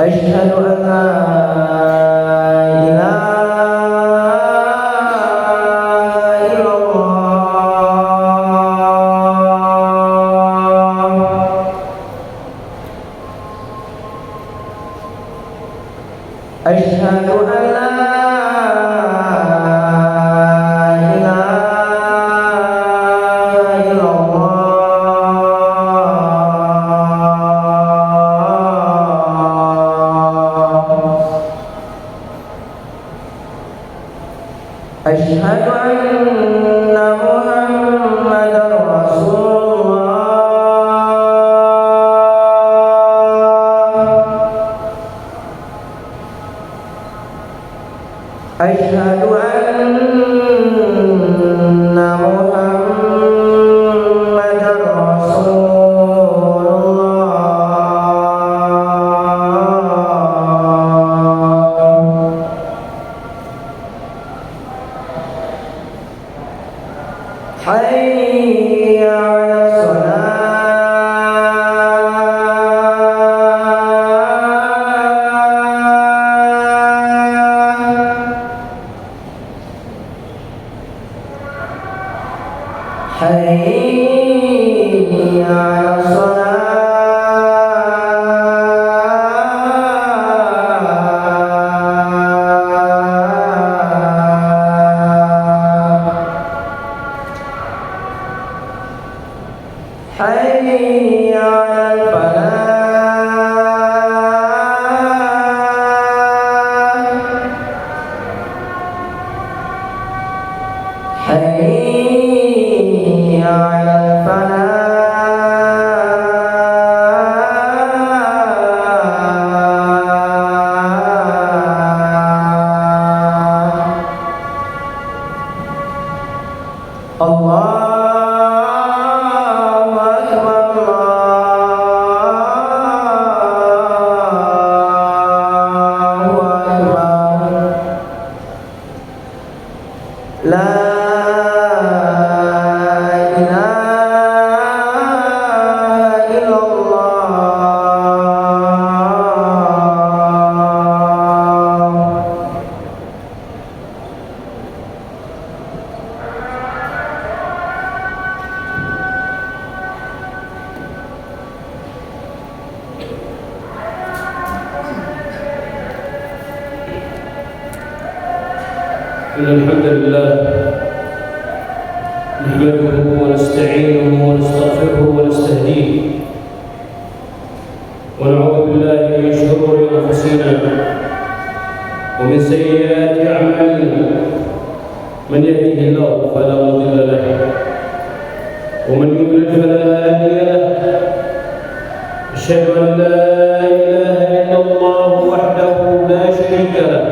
أشهد أن لا إله إلا الله أشهد أن لا أشهد أن محمدًا رسول الله أشهد أن محمدًا رسول الله حي على الصلاة حي على حي على الفلاح حي على الفلاح الله لا إله إلا الله إن الحمد لله نحمده ونستعينه ونستغفره ونستهديه ونعوذ بالله من شرور أنفسنا ومن سيئات أعمالنا من يهده الله فلا مضل له ومن يضلل فلا هادي له أشهد أن لا إله إلا الله وحده لا شريك له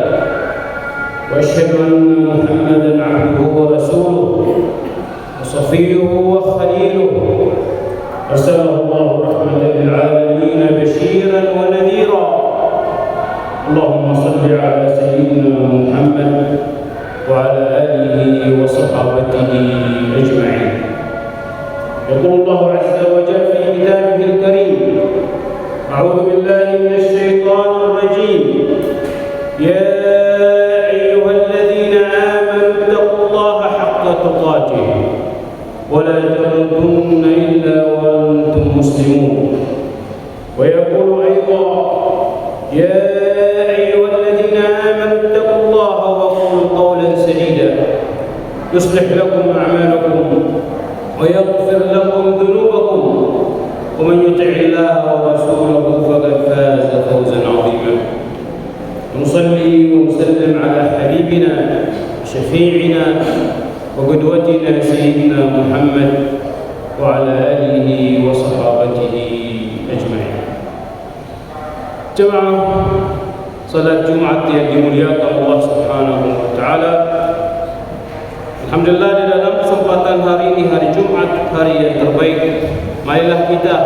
وأشهد أن محمدًا عبده ورسوله وصفيه وخليله أرسله الله رحمة للعالمين بشيرًا ونذيرًا اللهم صل على سيدنا محمد وعلى آله وصحابته أجمعين يقول الله عز وجل في كتابه الكريم أعوذ بالله من الشيطان الرجيم يا أيها الذين آمنوا اتقوا الله حق تقاته ولا تموتن إلا وأنتم مسلمون ويقول أيضا يا أيها الذين آمنوا اتقوا الله وقولوا قولا سديدا يصلح لكم أعمالكم ويغفر لكم ذنوبكم ومن يطع الله ورسوله فقد فاز فوزا عظيما ونصلي ونسلم على حبيبنا شفيعنا وقدوتنا سيدنا محمد وعلى آله وصحابته أجمعين. Jemaah salat Jumat yang dimuliakan Allah Subhanahu wa taala. Alhamdulillah, di dalam kesempatan hari ini, hari Jumat, hari yang terbaik, marilah kita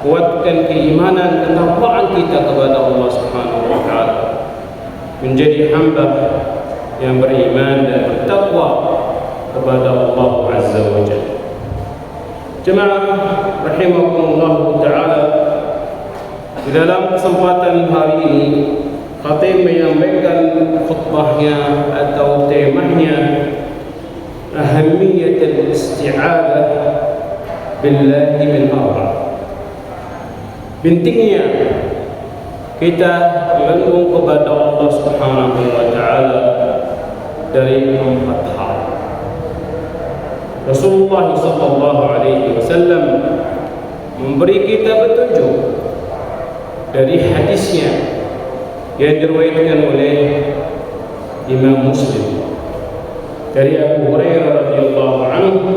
kuatkan keimanan, ketakwaan kita kepada Allah Subhanahu wa taala. Menjadi hamba yang beriman dan bertakwa kepada Allah Azza wa Jalla. Jemaah rahimakumullah taala, di dalam kesempatan hari ini khatib menyampaikan khutbahnya atau temanya Ahammiyatul Isti'adah Billahi min arba'. Pentingnya kita berlindung kepada Allah Subhanahu wa taala dari 4 hal. Rasulullah sallallahu alaihi wasallam memberi kita petunjuk dari hadisnya yang diriwayatkan oleh Imam Muslim dari Abu Hurairah radhiyallahu anhu.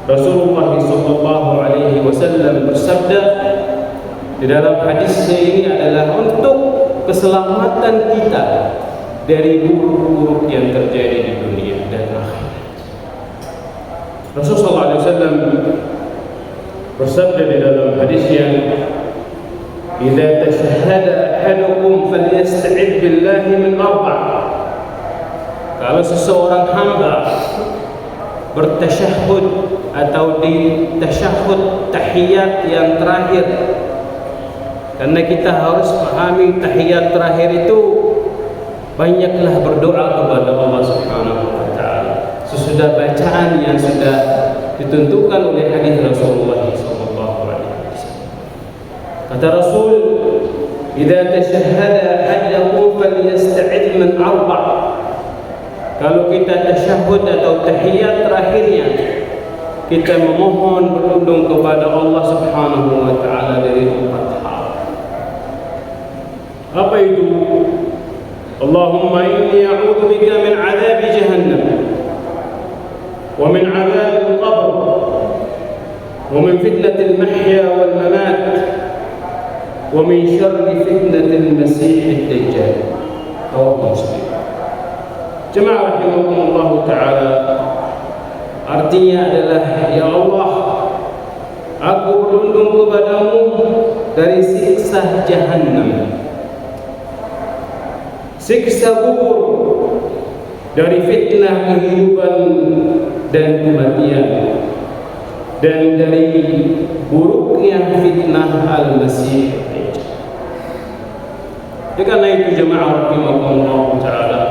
Rasulullah sallallahu alaihi wasallam bersabda di dalam hadisnya ini adalah untuk keselamatan kita dari buruk-buruk yang terjadi di dunia dan akhirat. Rasulullah sallallahu alaihi wasallam bersabda di dalam hadisnya, "Idza tashahhada ahadukum falyasta'id billahi min arba'." Kalau seseorang hamba bertasyahud atau di tasyahud tahiyat yang terakhir, karena kita harus pahami tahiyat terakhir itu banyaklah berdoa kepada Allah Subhanahu wa taala sesudah bacaan yang sudah ditentukan oleh hadis Rasulullah sallallahu alaihi wasallam. Kata Rasul, "Idza tashahhada ahadukum falyasta'id min arba'." Kalau kita tasyahud atau tahiyat terakhirnya, kita memohon berlindung kepada Allah Subhanahu wa taala dari 4 hal. Apa itu? Allahumma inni a'udzu bika min 'adzabi jahannam wa min 'adzabil qabr wa min fitnatil mahya wal mamat wa min syarri fitnatil masiihid dajjal. Rawahu Muslim. Jemaah rahimakumullah taala, artinya adalah, ya Allah, aku berlindung kepadamu dari siksa jahannam, siksa kubur, dari fitnah kehidupan dan kematian, dan dari buruknya fitnah al-Masih. Karena itu jemaah rahimakumullah taala,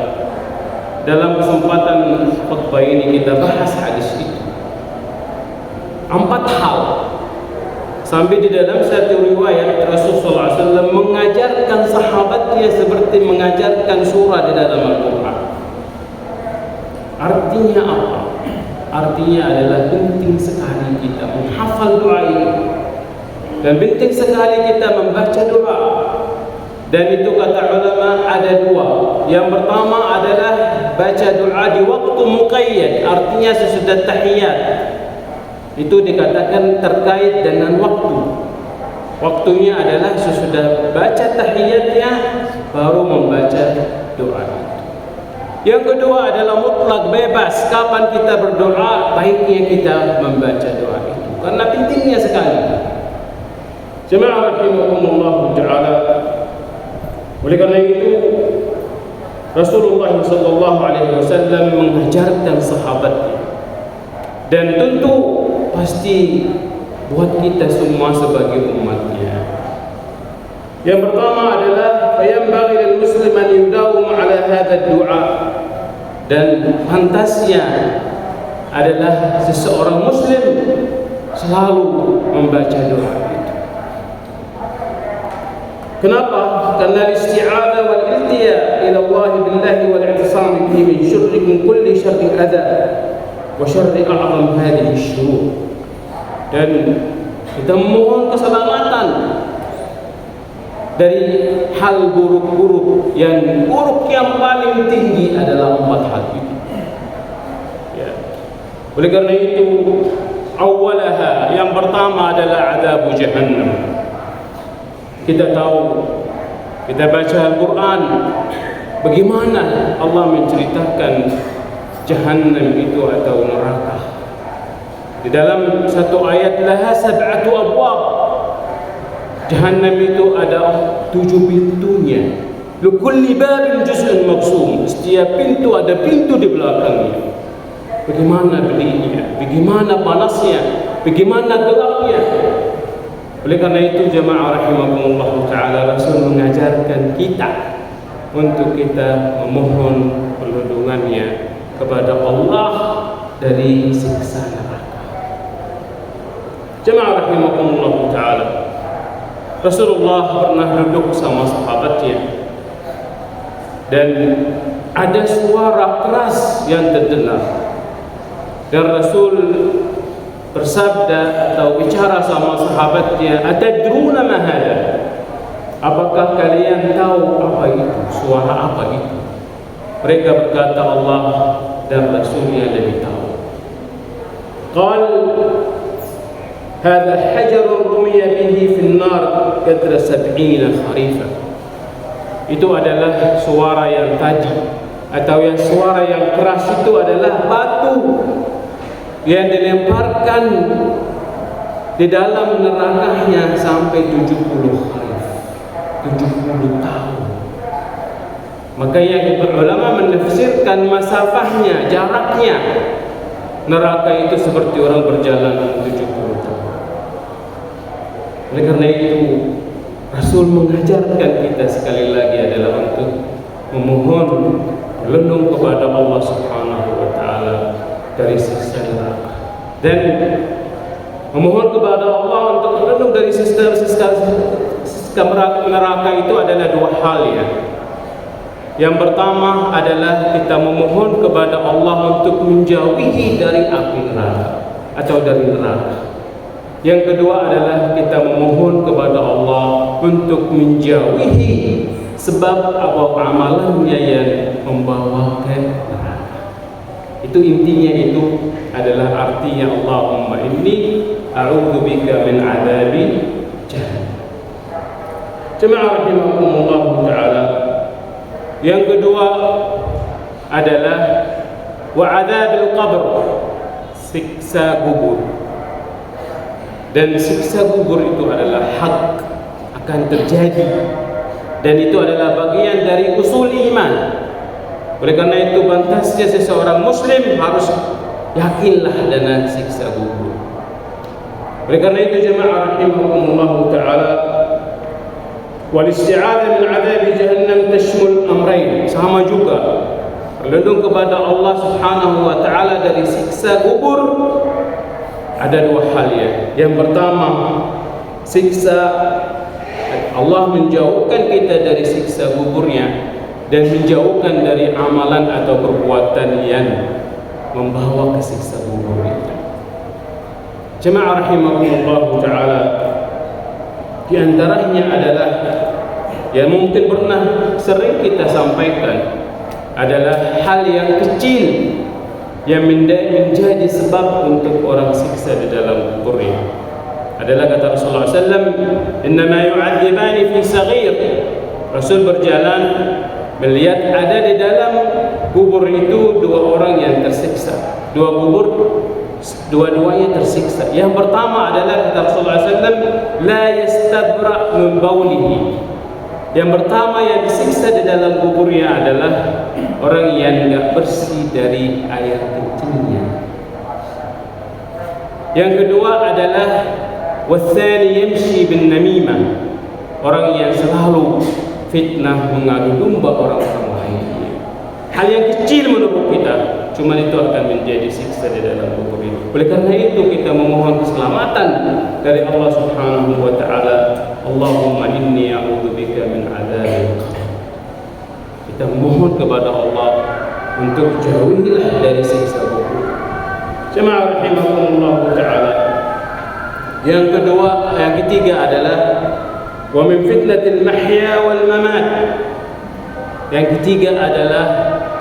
dalam kesempatan khutbah ini kita bahas hadis itu 4 hal. Sampai di dalam satu riwayat Rasulullah SAW mengajarkan sahabatnya seperti mengajarkan surah di dalam Al-Quran. Artinya apa? Artinya adalah penting sekali kita menghafal doa itu, dan penting sekali kita membaca doa. Dan itu kata ulama ada 2. Yang pertama adalah baca doa di waktu muqayyad, artinya sesudah tahiyat. Itu dikatakan terkait dengan waktu. Waktunya adalah sesudah baca tahiyatnya baru membaca doa. Yang kedua adalah mutlak, bebas, kapan kita berdoa baiknya kita membaca doa itu, karena pentingnya sekali. Jemaah rahimakumullah taala, oleh karena itu Rasulullah sallallahu alaihi wasallam mengajarkan sahabatnya, dan tentu pasti buat kita semua sebagai umatnya. Yang pertama adalah fayanbaghi lil muslim an yudawim ala hadha ad-du'a, dan pantasnya adalah seseorang muslim selalu membaca doa itu. Kenapa? Karena isti'adzah wal iltija ila Allah billahi wal i'tisam bihi min syarri min kulli syarri adza wa syarri a'zam hadhihi syurur. Dan kita memohon keselamatan dari hal buruk-buruk, yang buruk yang paling tinggi adalah 4 hal itu. Ya. Oleh karena itu, awalaha, yang pertama adalah azab jahannam. Kita tahu, kita baca Al-Quran, bagaimana Allah menceritakan jahannam itu atau neraka. Di dalam satu ayat, laha sab'atu abwab. Jahannam itu ada 7 pintunya. Likulli babin juz'un maqsum. Setiap pintu ada pintu di belakangnya. Bagaimana pedihnya, bagaimana panasnya, bagaimana gelapnya. Oleh karena itu jemaah rahimakumullah ta'ala, Rasul mengajarkan kita untuk kita memohon perlindungannya kepada Allah dari siksa neraka. Jemaah rahimakumullah ta'ala, Rasulullah pernah duduk sama sahabatnya dan ada suara keras yang terdengar. Dan Rasul bersabda atau bicara sama sahabatnya, atadruna ma hada? Apakah kalian tahu apa itu? Suara apa itu? Mereka berkata, Allah dan Rasulnya lebih tahu. Qal hadha hajarun rumiya bihi fin nar qadra 70 kharifah. Itu adalah suara yang tadi, atau yang suara yang keras itu adalah batu yang dilemparkan di dalam nerakanya sampai 70 kharif, 70 tahun. Maka yang ulama menafsirkan masafahnya, jaraknya neraka itu seperti orang berjalan 70 tahun. Oleh karena itu Rasul mengajarkan kita sekali lagi adalah untuk memohon berlindung kepada Allah Subhanahu wa taala dari siksa neraka, dan memohon kepada Allah untuk berlindung dari siksa neraka itu adalah 2 hal ya. Yang pertama adalah kita memohon kepada Allah untuk menjauhi dari api neraka atau dari neraka. Yang kedua adalah kita memohon kepada Allah untuk menjauhi sebab amalannya yang membawa ke neraka. Itu intinya, itu adalah artinya Allahumma inni a'udzubika min adzabi jahannam. Jemaah rahimakumullah ta'ala, yang kedua adalah wa adzabil qabr, siksa kubur. Dan siksa kubur itu adalah hak, akan terjadi, dan itu adalah bagian dari usul iman. Oleh karena itu pantasnya seseorang muslim harus yakinlah dengan siksa kubur. Oleh karena itu jemaah rahimakumullah ta'ala, wal isti'adzah min 'adzab jahannam tashmul amrayn, sama juga berlindung kepada Allah Subhanahu wa ta'ala dari siksa kubur ada 2 hal ya. Yang pertama, siksa Allah menjauhkan kita dari siksa kuburnya dan menjauhkan dari amalan atau perbuatan yang membawa ke siksa kubur itu. Jemaah rahimakumullah ta'ala, di antaranya adalah yang mungkin pernah sering kita sampaikan adalah hal yang kecil yang menjadi sebab untuk orang siksa di dalam kuburnya. Adalah kata Rasulullah SAW, innama yu'adzibani fi saghir. Rasul berjalan melihat ada di dalam kubur itu 2 orang yang tersiksa. 2 kubur, dua-duanya tersiksa. Yang pertama adalah kata Rasulullah SAW, la yastabra min baulihi. Yang pertama yang disiksa di dalam kuburnya adalah orang yang tidak bersih dari air kencingnya. Yang kedua adalah wathani yamshi bin namimah, orang yang selalu fitnah, mengadu domba orang-orang lainnya. Hal yang kecil menurut kita, cuma itu akan menjadi siksa di dalam kubur ini. Oleh karena itu kita memohon keselamatan dari Allah Subhanahu wa ta'ala. Allahumma inni a'udzubika min adzabil qabr. Kita memohon kepada Allah untuk jauhilah dari siksa kubur. Jemaah rahimakumullah ta'ala. Yang kedua, yang ketiga adalah wa min fitnatil mahya wal mamat. Yang ketiga adalah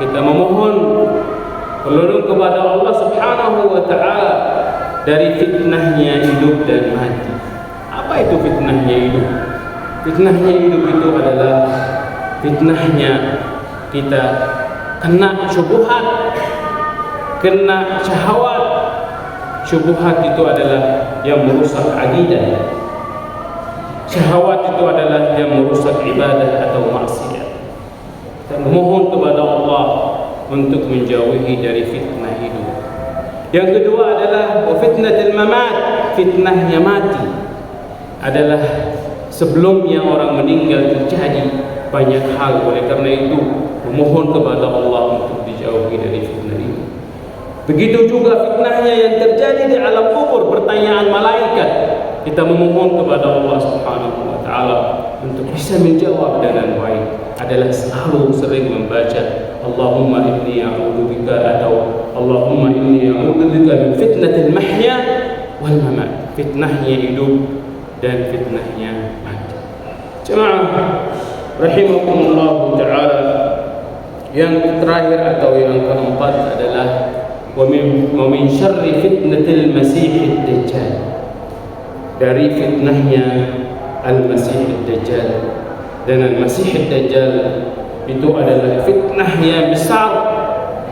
kita memohon berlindung kepada Allah Subhanahu wa taala dari fitnahnya hidup dan mati. Apa itu fitnahnya hidup? Fitnahnya hidup itu adalah fitnahnya kita kena syubhat, kena syahwat. Syubhat itu adalah yang merusak akidah. Syahwat itu adalah yang merusak ibadah atau maksiat. Kita memohon kepada Allah untuk menjauhi dari fitnah hidup. Yang kedua adalah fitnatul mamat, fitnahnya mati. Adalah sebelumnya orang meninggal terjadi banyak hal. Oleh karena itu memohon kepada Allah untuk dijauhi dari fitnah itu. Begitu juga fitnahnya yang terjadi di alam kubur, pertanyaan malaikat. Kita memohon kepada Allah Subhanahu wa taala untuk bisa menjawab dengan baik. Adalah selalu sering membaca Allahumma inni a'udzubika atau Allahumma inni a'udzubika min fitnatil mahya wal mamat. Fitnahnya hidup dan fitnahnya mati. Jemaah rahimakumullah taala, yang terakhir atau yang keempat adalah wa min syarri fitnatil masiihid dajjal. Dari fitnahnya al-masih ad-dajjal. Dan al-masih ad-dajjal itu adalah fitnah yang besar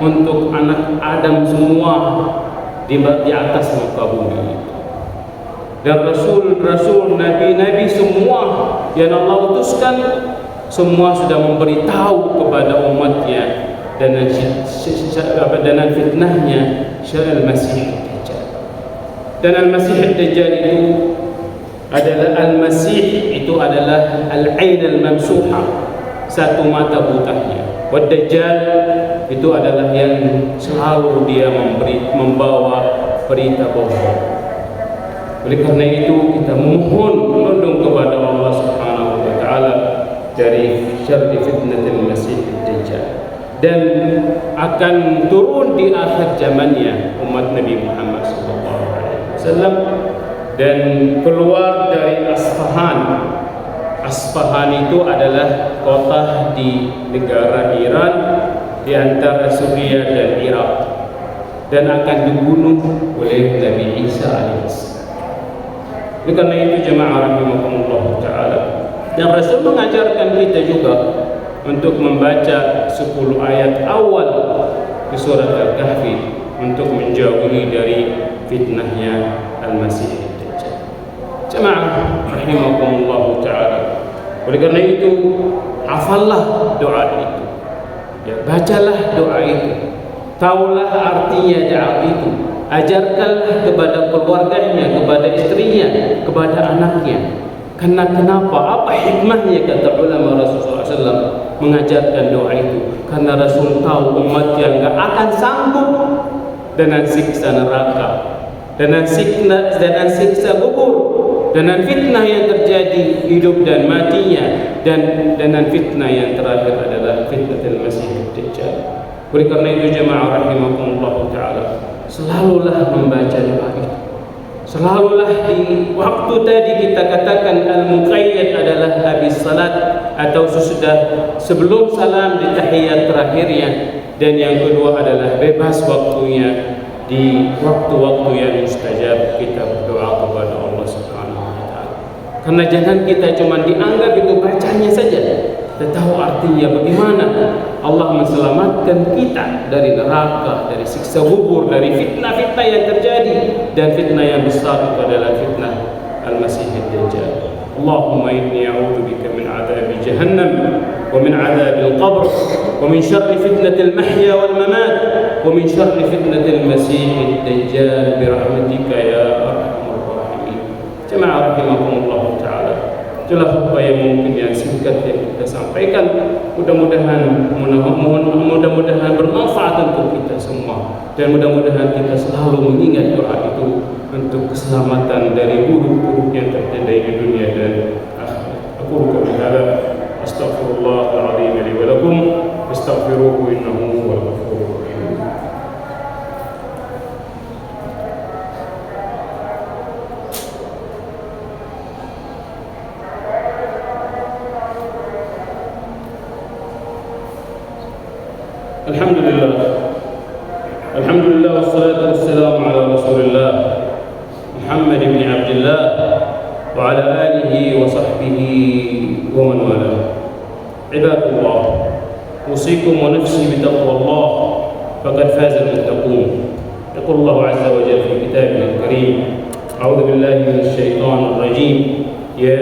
untuk anak Adam semua di atas muka bumi. Dan rasul-rasul, nabi-nabi semua yang Allah utuskan semua sudah memberitahu kepada umatnya dan fitnahnya al-masih ad-dajjal. Dan al-masih ad-dajjal itu adalah al-masih itu adalah al-ain al-mamsuha, satu mata butanya. Wad-dajjal itu adalah yang selalu dia membawa berita bohong. Oleh karena itu kita memohon berlindung kepada Allah Subhanahu wa taala dari syarri fitnatil masih ad-dajjal. Dan akan turun di akhir zamannya umat Nabi Muhammad sallallahu alaihi wasallam dan keluar dari Asfahan. Asfahan itu adalah kota di negara Iran di antara Suriah dan Irak, dan akan dibunuh oleh Nabi Isa alaihissalam. Oleh karena itu jemaah rahimakumullah taala, dan Rasul mengajarkan kita juga untuk membaca 10 ayat awal di surat Al-Kahfi untuk menjauhi dari fitnahnya Al-Masih. Jemaah rahimakumullah taala. Oleh karena itu hafallah doa itu. Ya, bacalah doa itu. Taulah artinya doa itu. Ajarkanlah kepada keluarganya, kepada istrinya, kepada anaknya. Karena kenapa? Apa hikmahnya kata ulama Rasulullah SAW mengajarkan doa itu? Karena Rasul tahu umat yang enggak akan sanggup dengan siksa neraka, dengan siksa kubur, dengan fitnah yang terjadi hidup dan matinya, dan dengan fitnah yang terakhir adalah fitnatul masih ad-dajjal. Oleh karena itu jemaah rahimakumullah taala, selalulah membaca doa itu. Selalulah di waktu tadi kita katakan al-muqayyad adalah habis salat atau sesudah sebelum salam di tahiyat terakhirnya, dan yang kedua adalah bebas waktunya di waktu-waktu yang mustajab kita berdoa kepada Allah Subhanahu wa taala. Karena jangan kita cuma dianggap itu bacanya saja, kita tahu artinya bagaimana Allah menselamatkan kita dari neraka, dari siksa kubur, dari fitnah-fitnah yang terjadi, dan fitnah yang besar itu adalah fitnah al-masih ad-dajjal. Allahumma inni a'udzubika min 'adzabi jahannam wa min 'adzabil qabr wa min syarri fitnatil mahya wal mamat wa min syarri fitnatil masih ad-dajjal bi rahmatika ya arhamar rahimin. Jemaah rahimakumullah taala. Itulah khutbah yang mungkin yang singkat yang kita sampaikan. Mudah-mudahan bermanfaat untuk kita semua, dan mudah-mudahan kita selalu mengingat doa itu untuk keselamatan dari buruk-buruk yang terjadi di dunia dan akhirat. Aku qouli hadza astaghfirullahal azim li wa lakum fastaghfiruhu innahu huwal ghafurur rahim. Alhamdulillah, وصحبه ومن والاه. عباد الله، أوصيكم ونفسي بتقوى الله فقد فاز المتقون. يقول الله عز وجل في كتابه الكريم: أعوذ بالله من الشيطان الرجيم: يا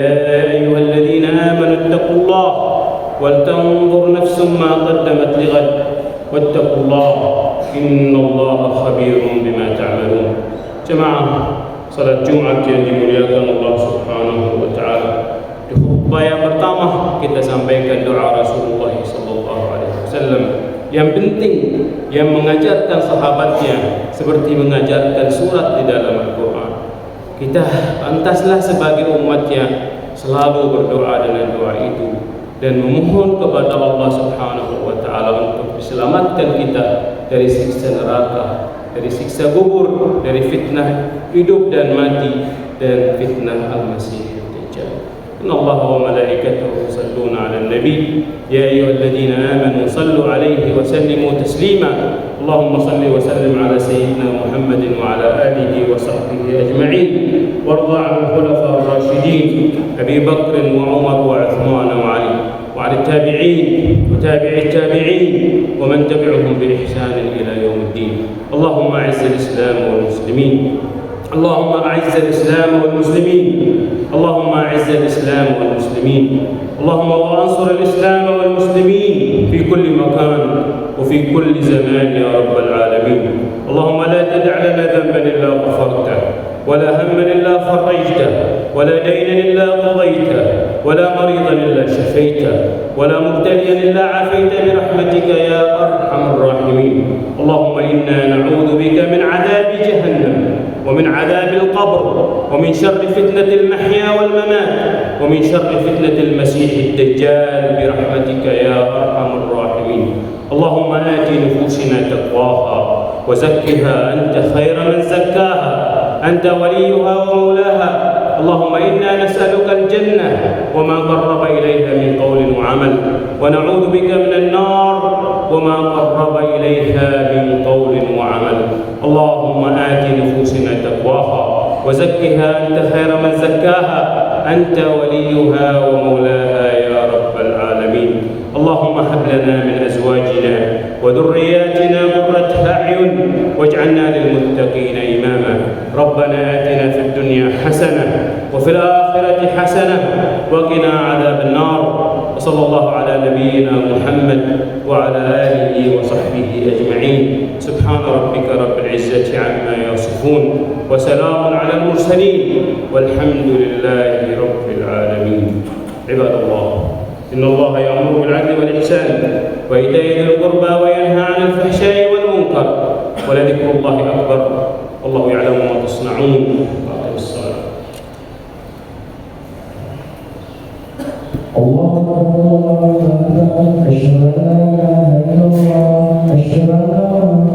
أيها الذين آمنوا اتقوا الله ولتنظر نفس ما قدمت لغد واتقوا الله إن الله خبير بما تعملون. Jemaah salat Jumat yang dimuliakan Allah Subhanahu wa taala. Di khutbah yang pertama kita sampaikan doa Rasulullah sallallahu alaihi wasallam yang penting yang mengajarkan sahabatnya seperti mengajarkan surat di dalam Al-Qur'an. Kita pantaslah sebagai umatnya selalu berdoa dengan doa itu dan memohon kepada Allah Subhanahu wa taala untuk diselamatkan kita dari siksa neraka, dari siksa kubur, dari fitnah hidup dan mati, dan fitnah al-masih ad-dajjal. Inna Allah wa malaikatahu yusalluna 'alan nabi ya ayyuhalladzina amanu sallu 'alaihi wa sallimu taslima. Allahumma salli wa sallim 'ala sayyidina Muhammadin wa 'ala alihi wa sahbihi ajma'in. Warḍa 'anil khulafa ar-rasyidin Abi Bakr wa Umar wa Uthman wa Ali وعلى التابعين وتابع التابعين ومن تبعهم بإحسان إلى يوم الدين. اللهم أعز الإسلام والمسلمين، اللهم أعز الإسلام والمسلمين، اللهم أعز الإسلام والمسلمين، اللهم وانصر الإسلام والمسلمين في كل مكان وفي كل زمان يا رب العالمين. اللهم لا تدع لنا ذنبا إلا غفرته، ولا هما إلا فرجته، ولا دينا إلا قضيته، ولا مريضا إلا شفيته، ولا مبتليا إلا عافيت برحمتك يا أرحم الراحمين. اللهم إنا نعوذ بك من عذاب جهنم ومن عذاب القبر ومن شر فتنة المحيا والممات ومن شر فتنة المسيح الدجال برحمتك يا أرحم الراحمين. اللهم آت نفوسنا تقواها وزكها أنت خير من زكاها، أنت وليها ومولاها. اللهم إنا نسألك الجنة وما قرب إليها من قول وعمل، ونعوذ بك من النار وما قرب إليها من قول وعمل. اللهم آت نفوسنا تقواها وزكها أنت خير من زكاها، أنت وليها ومولاها يا رب العالمين. اللهم هب لنا من أزواجنا وذرياتنا قرة أعين واجعلنا للمتقين إماما. ربنا آتنا في الدنيا حسنة وفي الآخرة حسنة وقنا عذاب النار. وصلى الله على نبينا محمد وعلى آله وصحبه أجمعين. سبحان ربك رب العزة عما يصفون وسلام على المرسلين والحمد لله رب العالمين. عباد الله، إن الله يأمر بالعدل والإحسان وإيتاء ذي القربى وينهى عن الفحشاء والمنكر ولذكر الله أكبر والله يعلم ما تصنعون. وأقم الصلاة. الله أكبر، أشهد أن لا إله إلا الله، أشهد أن